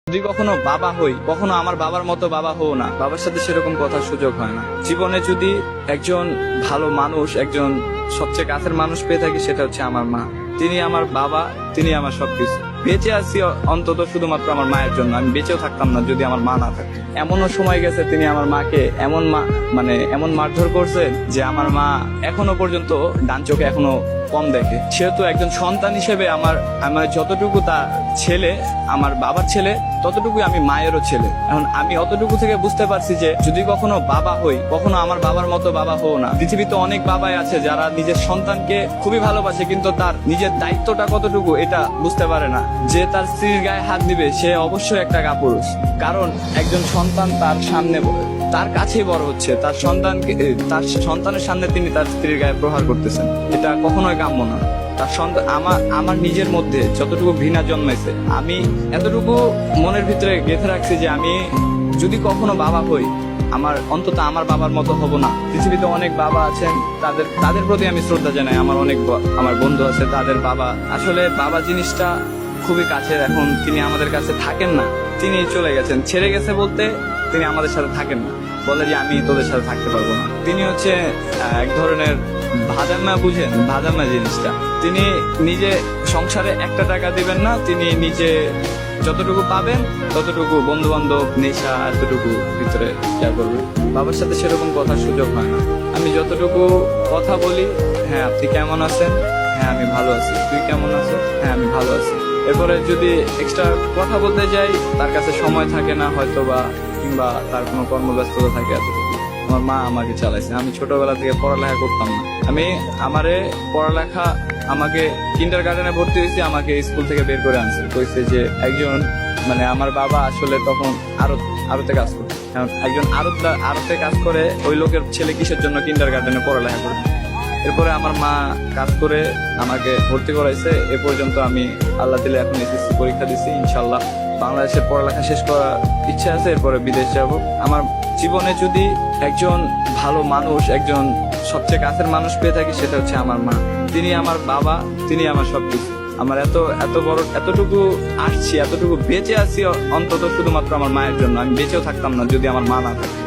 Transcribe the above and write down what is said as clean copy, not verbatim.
যদি কখনো বাবা হই, কখনো আমার বাবার মতো বাবা হও না, বাবার সাথে সেরকম কথার সুযোগ হয় না। জীবনে যদি একজন ভালো মানুষ, একজন সবচেয়ে কাছের মানুষ পেয়ে থাকি, সেটা হচ্ছে আমার মা। তিনি আমার বাবা, তিনি আমার সবকিছু। বেঁচে আছি অন্তত শুধুমাত্র আমার মায়ের জন্য। আমি বেঁচেও থাকতাম না যদি আমার মা না থাকতো। এমনও সময় গেছে তিনি আমার মাকে এমন মারধর করছেন যে আমার মা এখনো পর্যন্ত ডান চোখে এখনো কম দেখে। সেহেতু একজন সন্তান হিসেবে আমার যতটুকু তার ছেলে, আমার বাবার ছেলে, ততটুকুই আমি মায়েরও ছেলে। এখন আমি অতটুকু থেকে বুঝতে পারছি যে যদি কখনো বাবা হই, কখনো আমার বাবার মতো বাবা হও না। পৃথিবীতে অনেক বাবাই আছে যারা নিজের সন্তানকে খুবই ভালোবাসে, কিন্তু তার নিজের দায়িত্বটা কতটুকু এটা বুঝতে পারে না। যে তার স্ত্রীর গায়ে হাত দিবে সে অবশ্যই একটা কাপুরুষ। কারণ একজন সন্তান তার সামনে, তার কাছেই বড় হচ্ছে, তার সন্তানের সামনে তিনি তার স্ত্রীর গায়ে প্রহার করতেছেন। এটা কখনোই কাম্য না। তার সন্তান আমার নিজের মধ্যে যতটুকু ঘৃণা জন্মাইছে, আমি এতটুকু মনের ভিতরে গেঁথে রাখছি যে আমি যদি কখনো বাবা হই, অন্তত আমার বাবার মতো হব না। পৃথিবীতে অনেক বাবা আছেন, তাদের প্রতি আমি শ্রদ্ধা জানাই। আমার বন্ধু আছে, তাদের বাবা, আসলে বাবা জিনিসটা খুবই কাছের। এখন তিনি আমাদের কাছে থাকেন না, তিনি চলে গেছেন। ছেড়ে গেছে বলতে তিনি আমাদের সাথে থাকেন না, বলে যে আমি তোদের সাথে থাকতে পারবো না। তিনি হচ্ছে এক ধরনের ভাদাম্মা, বুঝেন ভাদাম্মা জিনিসটা। তিনি নিজে সংসারে একটা টাকা দিবেন না, তিনি নিজে যতটুকু পাবেন ততটুকু বন্ধু বান্ধব, নেশা, এতটুকু ভিতরে ইয়া করবেন। বাবার সাথে সেরকম কথার সুযোগ হয় না। আমি যতটুকু কথা বলি, হ্যাঁ আপনি কেমন আছেন, হ্যাঁ আমি ভালো আছি, তুই কেমন আছিস, হ্যাঁ আমি ভালো আছি। এরপরে যদি এক্সট্রা কথা বলতে যাই, তার কাছে সময় থাকে না হয়তো, বা কিংবা তার কোনো কর্মব্যস্ততা থাকে। এতটুকু আমার মা আমাকে চালাইছে। আমি ছোটবেলা থেকে পড়ালেখা করতাম না। আমাকে কিন্ডার গার্ডেনে ভর্তি হয়েছি, আমাকে স্কুল থেকে বের করে আনছে, কইছে যে একজন আমার বাবা আসলে তখন আড়তে কাজ করতো। একজন আড়তে কাজ করে, ওই লোকের ছেলে কিসের জন্য কিন্ডার গার্ডেনে পড়ালেখা করবে। এরপরে আমার মা কাজ করে আমাকে ভর্তি করাইছে। এ পর্যন্ত আমি আল্লাহ দিলে এখন এসএসসি পরীক্ষা দিচ্ছি। ইনশাল্লাহ বাংলাদেশের পড়ালেখা শেষ করার ইচ্ছা আছে, এরপরে বিদেশ যাব। আমার জীবনে যদি একজন ভালো মানুষ, একজন সবচেয়ে কাছের মানুষ পেয়ে থাকি, সেটা হচ্ছে আমার মা। তিনি আমার বাবা, তিনি আমার সবকিছু। আমার এতটুকু আসছি, এতটুকু বেঁচে আছি অন্তত শুধুমাত্র আমার মায়ের জন্য। আমি বেঁচেও থাকতাম না যদি আমার মা না থাকে।